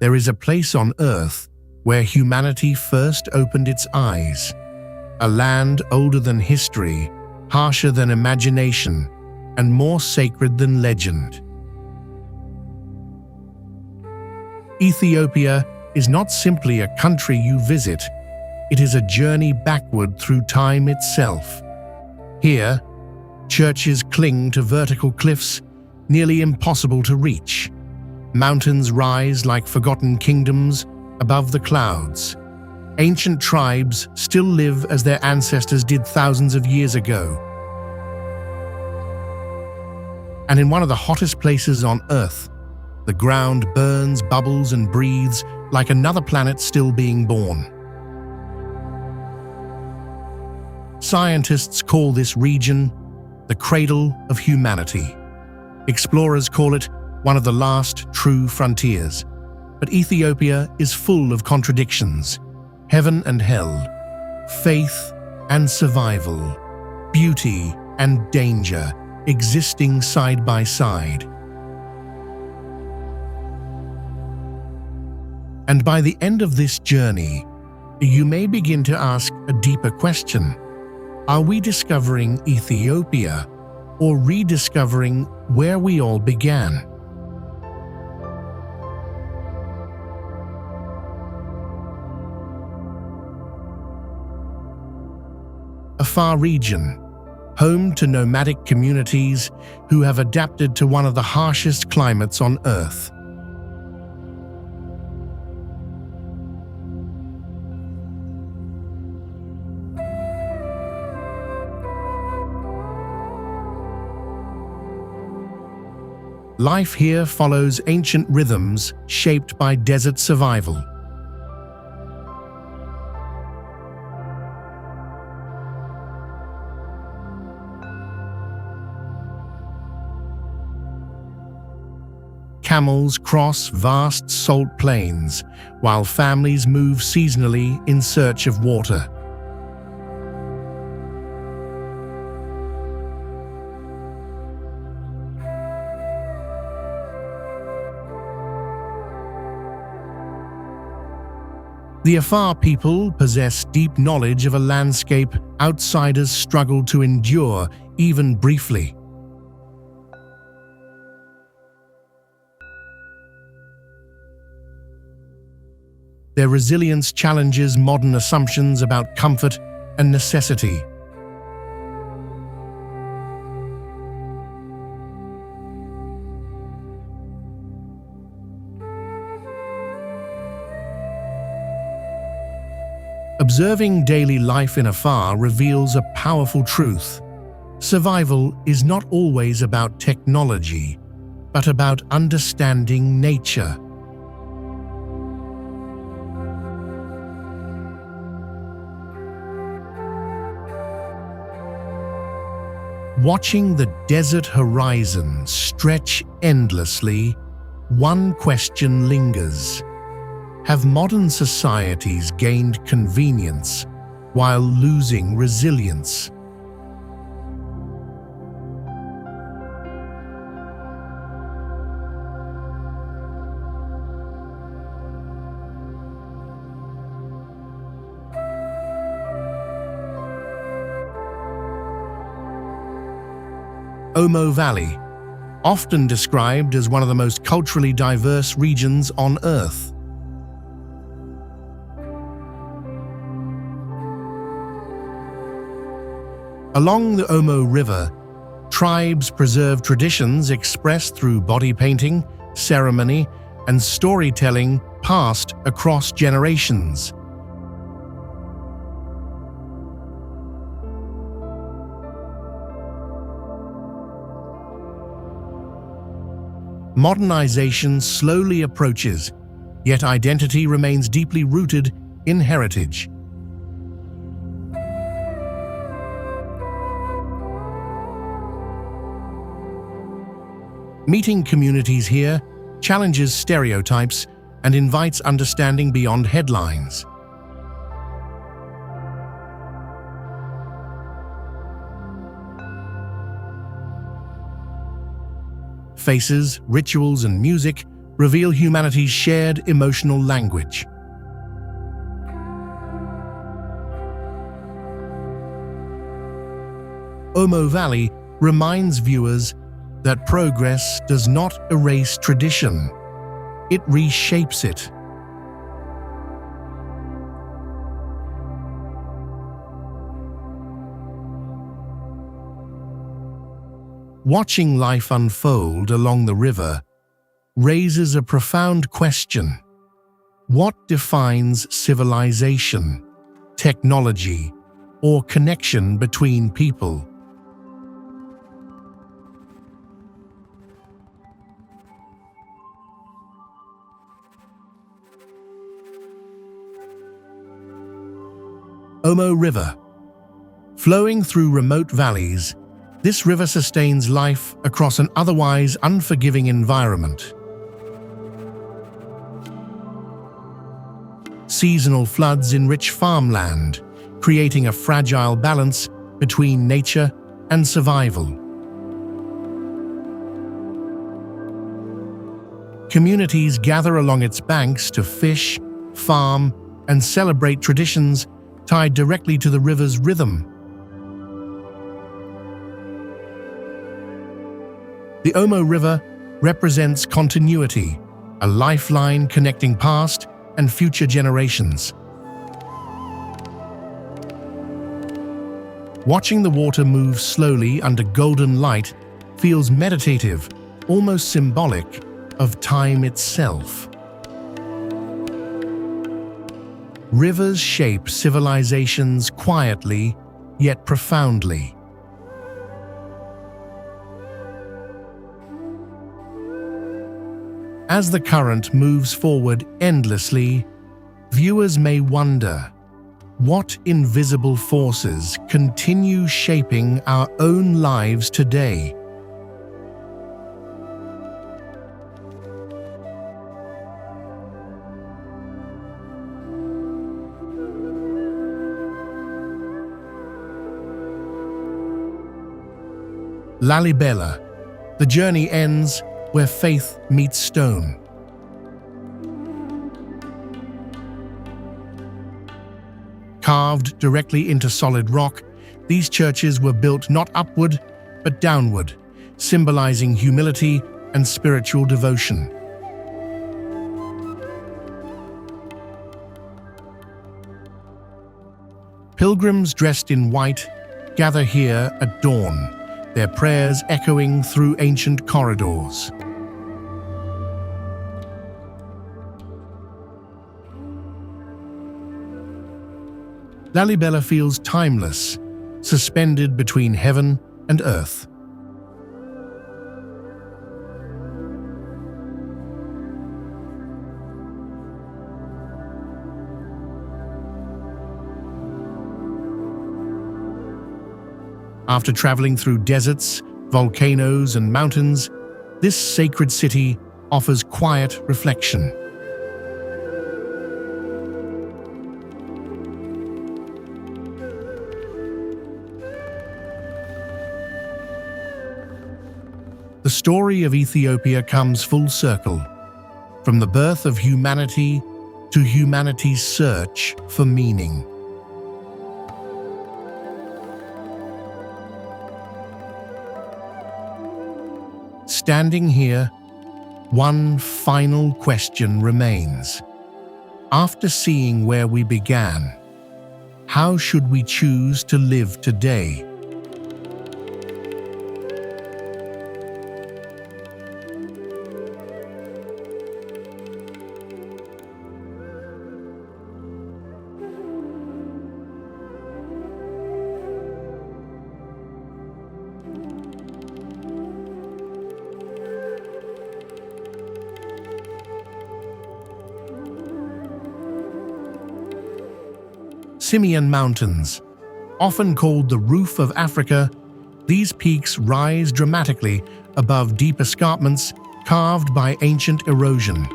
there is a place on Earth where humanity first opened its eyes. A land older than history, harsher than imagination, and more sacred than legend. Ethiopia is not simply a country you visit, it is a journey backward through time itself. Here, churches cling to vertical cliffs nearly impossible to reach. Mountains rise like forgotten kingdoms above the clouds. Ancient tribes still live as their ancestors did thousands of years ago. And in one of the hottest places on Earth, the ground burns, bubbles, and breathes like another planet still being born. Scientists call this region the cradle of humanity. Explorers call it one of the last true frontiers. But Ethiopia is full of contradictions. Heaven and hell, faith and survival, beauty and danger, existing side by side. And by the end of this journey, you may begin to ask a deeper question. Are we discovering Ethiopia or rediscovering where we all began? A far region, home to nomadic communities who have adapted to one of the harshest climates on Earth. Life here follows ancient rhythms shaped by desert survival. Camels cross vast salt plains, while families move seasonally in search of water. The Afar people possess deep knowledge of a landscape outsiders struggle to endure, even briefly. Their resilience challenges modern assumptions about comfort and necessity. Observing daily life in Afar reveals a powerful truth. Survival is not always about technology, but about understanding nature. Watching the desert horizon stretch endlessly, one question lingers. Have modern societies gained convenience while losing resilience? Omo Valley, often described as one of the most culturally diverse regions on Earth. Along the Omo River, tribes preserve traditions expressed through body painting, ceremony, and storytelling passed across generations. Modernization slowly approaches, yet identity remains deeply rooted in heritage. Meeting communities here challenges stereotypes and invites understanding beyond headlines. Faces, rituals, and music reveal humanity's shared emotional language. Omo Valley reminds viewers that progress does not erase tradition, it reshapes it. Watching life unfold along the river raises a profound question. What defines civilization, technology, or connection between people? Omo River. Flowing through remote valleys, this river sustains life across an otherwise unforgiving environment. Seasonal floods enrich farmland, creating a fragile balance between nature and survival. Communities gather along its banks to fish, farm, and celebrate traditions tied directly to the river's rhythm. The Omo River represents continuity, a lifeline connecting past and future generations. Watching the water move slowly under golden light feels meditative, almost symbolic of time itself. Rivers shape civilizations quietly, yet profoundly. As the current moves forward endlessly, viewers may wonder, what invisible forces continue shaping our own lives today? Lalibela. The journey ends where faith meets stone. Carved directly into solid rock, these churches were built not upward, but downward, symbolizing humility and spiritual devotion. Pilgrims dressed in white gather here at dawn, their prayers echoing through ancient corridors. Lalibela feels timeless, suspended between heaven and earth. After traveling through deserts, volcanoes, and mountains, this sacred city offers quiet reflection. The story of Ethiopia comes full circle, from the birth of humanity to humanity's search for meaning. Standing here, one final question remains. After seeing where we began, how should we choose to live today? Simien Mountains. Often called the roof of Africa, these peaks rise dramatically above deep escarpments carved by ancient erosion.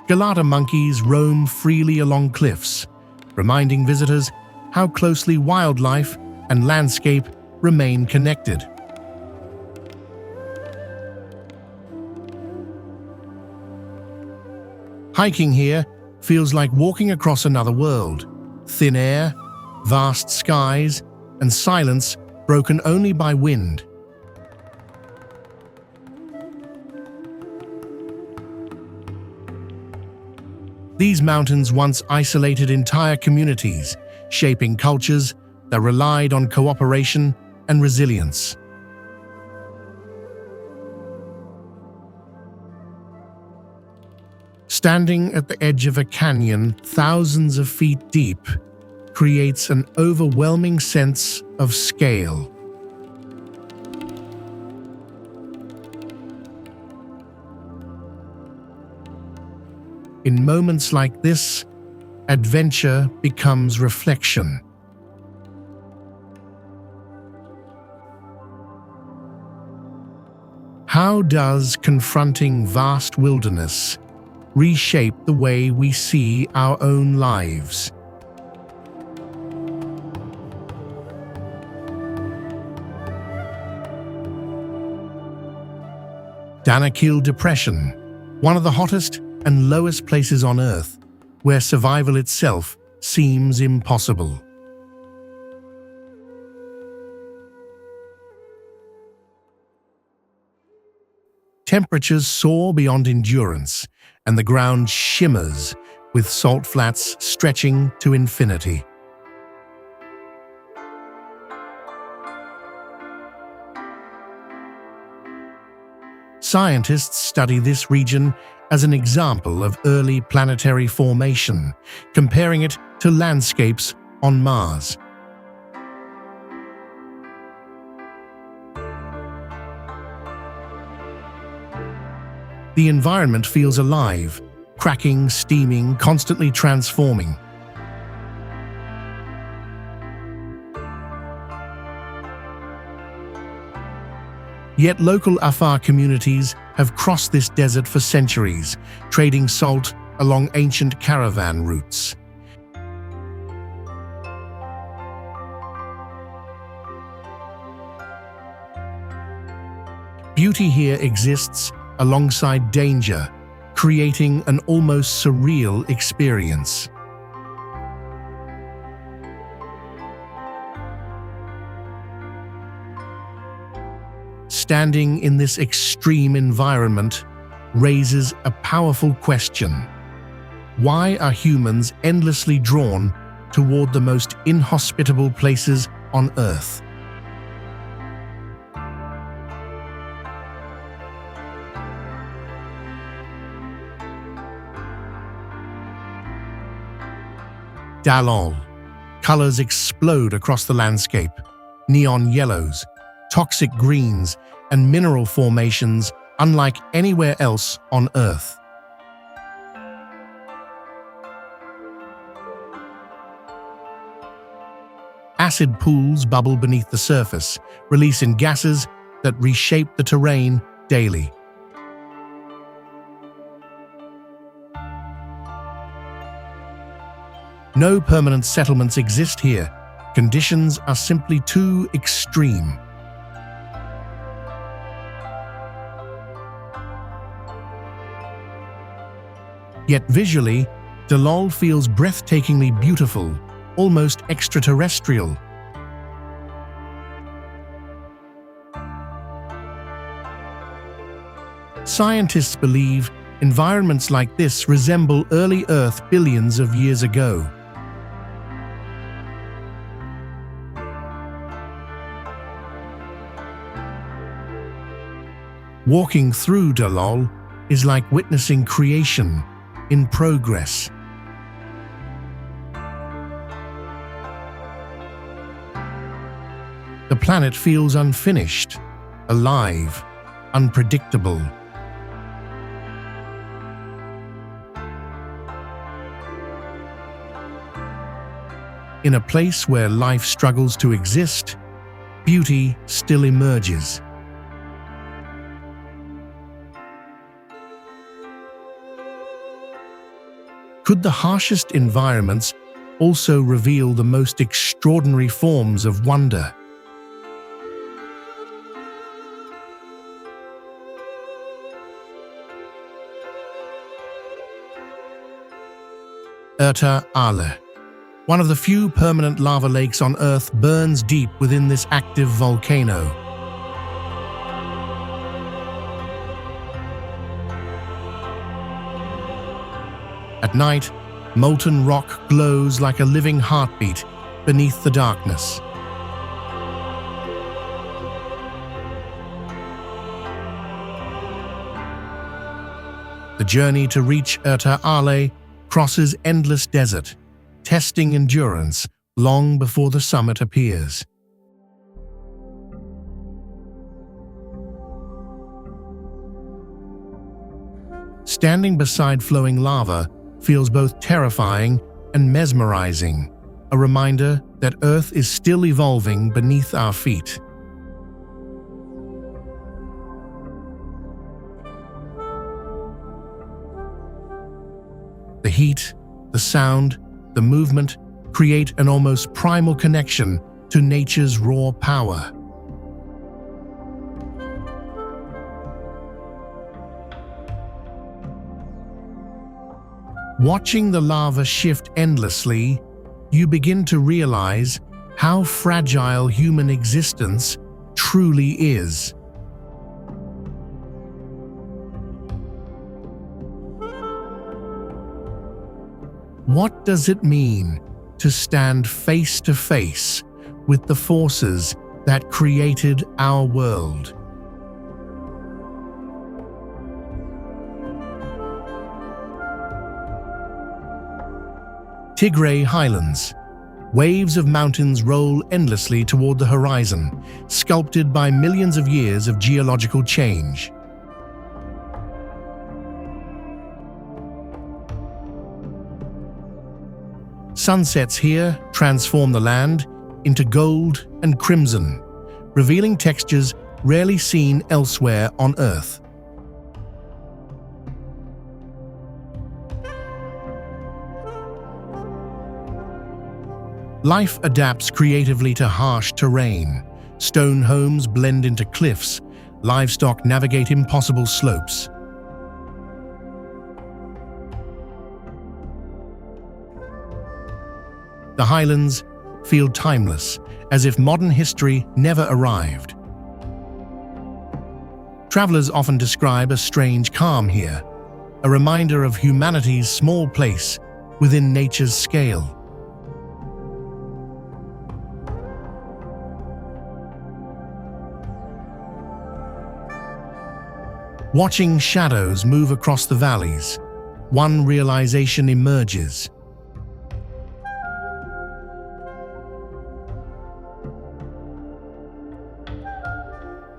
Galata monkeys roam freely along cliffs, reminding visitors how closely wildlife and landscape remain connected. Hiking here feels like walking across another world. Thin air, vast skies, and silence broken only by wind. These mountains once isolated entire communities, shaping cultures that relied on cooperation and resilience. Standing at the edge of a canyon thousands of feet deep creates an overwhelming sense of scale. In moments like this, adventure becomes reflection. How does confronting vast wilderness reshape the way we see our own lives? Danakil Depression, one of the hottest and lowest places on Earth, where survival itself seems impossible. Temperatures soar beyond endurance, and the ground shimmers with salt flats stretching to infinity. Scientists study this region as an example of early planetary formation, comparing it to landscapes on Mars. The environment feels alive, cracking, steaming, constantly transforming. Yet local Afar communities have crossed this desert for centuries, trading salt along ancient caravan routes. Beauty here exists alongside danger, creating an almost surreal experience. Standing in this extreme environment raises a powerful question. Why are humans endlessly drawn toward the most inhospitable places on Earth? Dalol. Colors explode across the landscape. Neon yellows, toxic greens, and mineral formations unlike anywhere else on Earth. Acid pools bubble beneath the surface, releasing gases that reshape the terrain daily. No permanent settlements exist here. Conditions are simply too extreme. Yet visually, Dalol feels breathtakingly beautiful, almost extraterrestrial. Scientists believe environments like this resemble early Earth billions of years ago. Walking through Dalol is like witnessing creation in progress. The planet feels unfinished, alive, unpredictable. In a place where life struggles to exist, beauty still emerges. Could the harshest environments also reveal the most extraordinary forms of wonder? Erta Ale. One of the few permanent lava lakes on Earth burns deep within this active volcano. At night, molten rock glows like a living heartbeat beneath the darkness. The journey to reach Erta Ale crosses endless desert, testing endurance long before the summit appears. Standing beside flowing lava feels both terrifying and mesmerizing, a reminder that Earth is still evolving beneath our feet. The heat, the sound, the movement create an almost primal connection to nature's raw power. Watching the lava shift endlessly, you begin to realize how fragile human existence truly is. What does it mean to stand face to face with the forces that created our world? Tigray Highlands. Waves of mountains roll endlessly toward the horizon, sculpted by millions of years of geological change. Sunsets here transform the land into gold and crimson, revealing textures rarely seen elsewhere on Earth. Life adapts creatively to harsh terrain. Stone homes blend into cliffs, livestock navigate impossible slopes. The highlands feel timeless, as if modern history never arrived. Travelers often describe a strange calm here, a reminder of humanity's small place within nature's scale. Watching shadows move across the valleys, one realization emerges.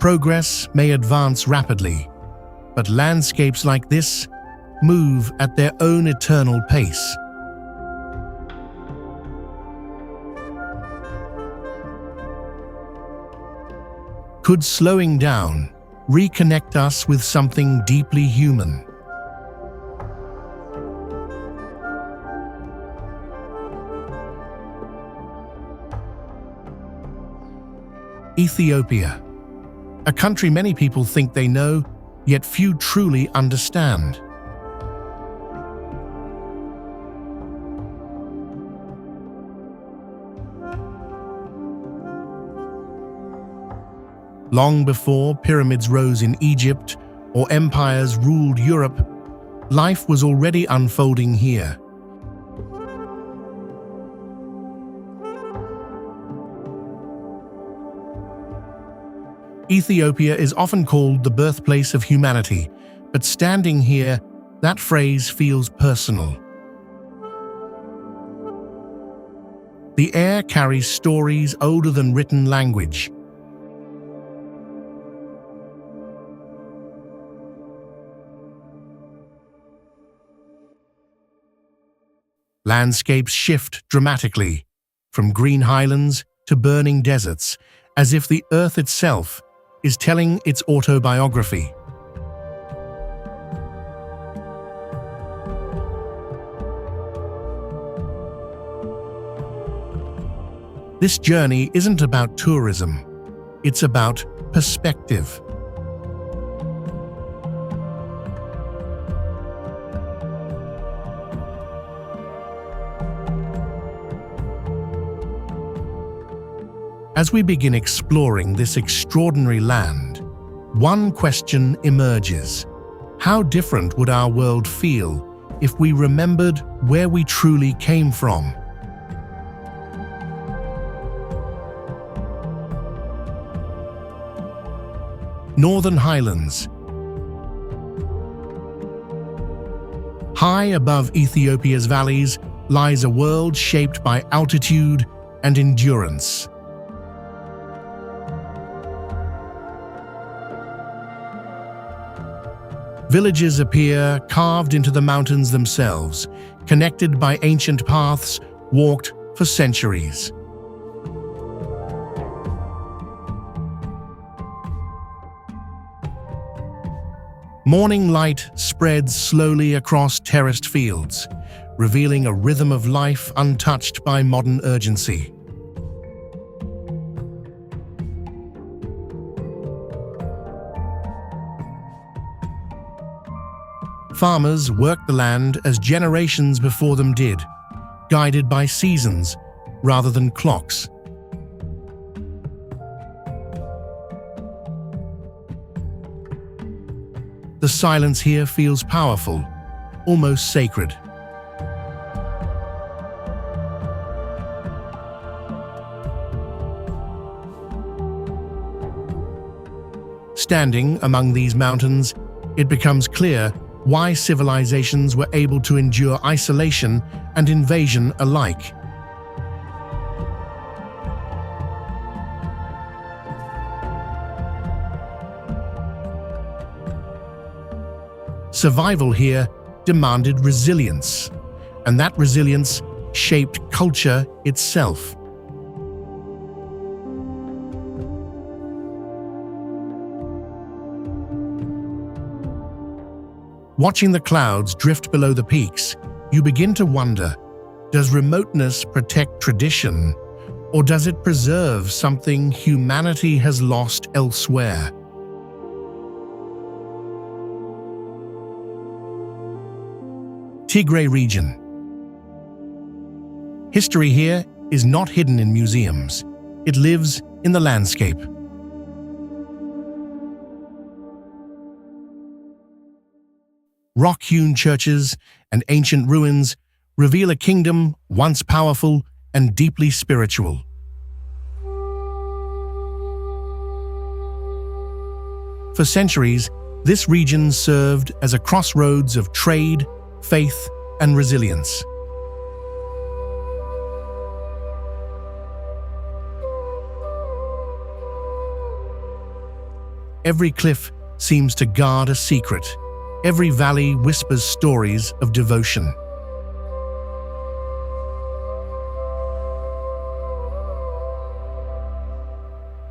Progress may advance rapidly, but landscapes like this move at their own eternal pace. Could slowing down reconnect us with something deeply human? Ethiopia. A country many people think they know, yet few truly understand. Long before pyramids rose in Egypt or empires ruled Europe, life was already unfolding here. Ethiopia is often called the birthplace of humanity, but standing here, that phrase feels personal. The air carries stories older than written language. Landscapes shift dramatically, from green highlands to burning deserts, as if the earth itself is telling its autobiography. This journey isn't about tourism, it's about perspective. As we begin exploring this extraordinary land, one question emerges. How different would our world feel if we remembered where we truly came from? Northern Highlands. High above Ethiopia's valleys lies a world shaped by altitude and endurance. Villages appear carved into the mountains themselves, connected by ancient paths walked for centuries. Morning light spreads slowly across terraced fields, revealing a rhythm of life untouched by modern urgency. Farmers work the land as generations before them did, guided by seasons rather than clocks. The silence here feels powerful, almost sacred. Standing among these mountains, it becomes clear why civilizations were able to endure isolation and invasion alike. Survival here demanded resilience, and that resilience shaped culture itself. Watching the clouds drift below the peaks, you begin to wonder, does remoteness protect tradition, or does it preserve something humanity has lost elsewhere? Tigray region. History here is not hidden in museums. It lives in the landscape. Rock-hewn churches and ancient ruins reveal a kingdom once powerful and deeply spiritual. For centuries, this region served as a crossroads of trade, faith, and resilience. Every cliff seems to guard a secret. Every valley whispers stories of devotion.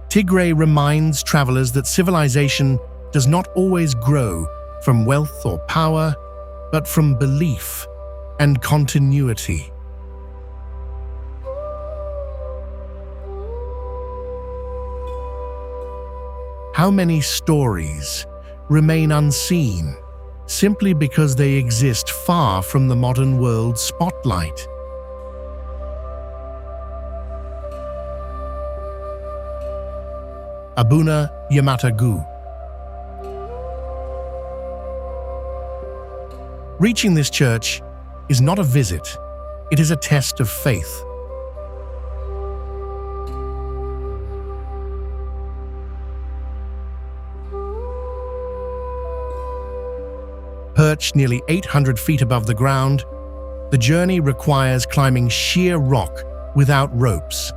Tigray reminds travelers that civilization does not always grow from wealth or power, but from belief and continuity. How many stories remain unseen simply because they exist far from the modern world's spotlight? Abuna Yamatagu. Reaching this church is not a visit, it is a test of faith. Perched nearly 800 feet above the ground, the journey requires climbing sheer rock without ropes.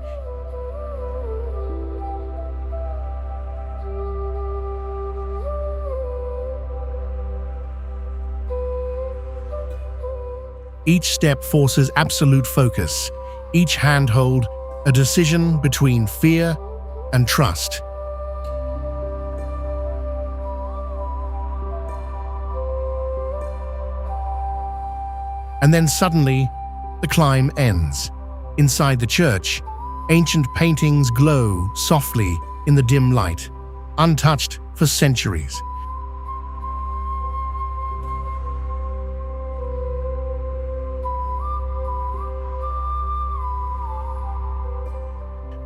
Each step forces absolute focus, each handhold a decision between fear and trust. And then suddenly, the climb ends. Inside the church, ancient paintings glow softly in the dim light, untouched for centuries.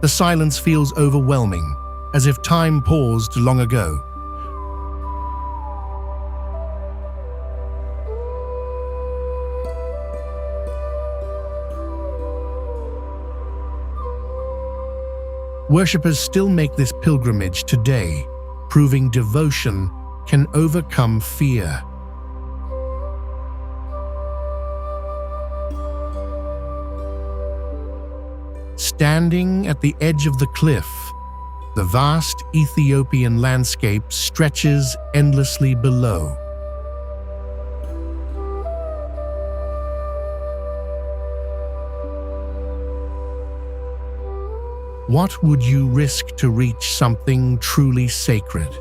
The The silence feels overwhelming, as if time paused long ago. Worshippers still make this pilgrimage today, proving devotion can overcome fear. Standing at the edge of the cliff, the vast Ethiopian landscape stretches endlessly below. What would you risk to reach something truly sacred?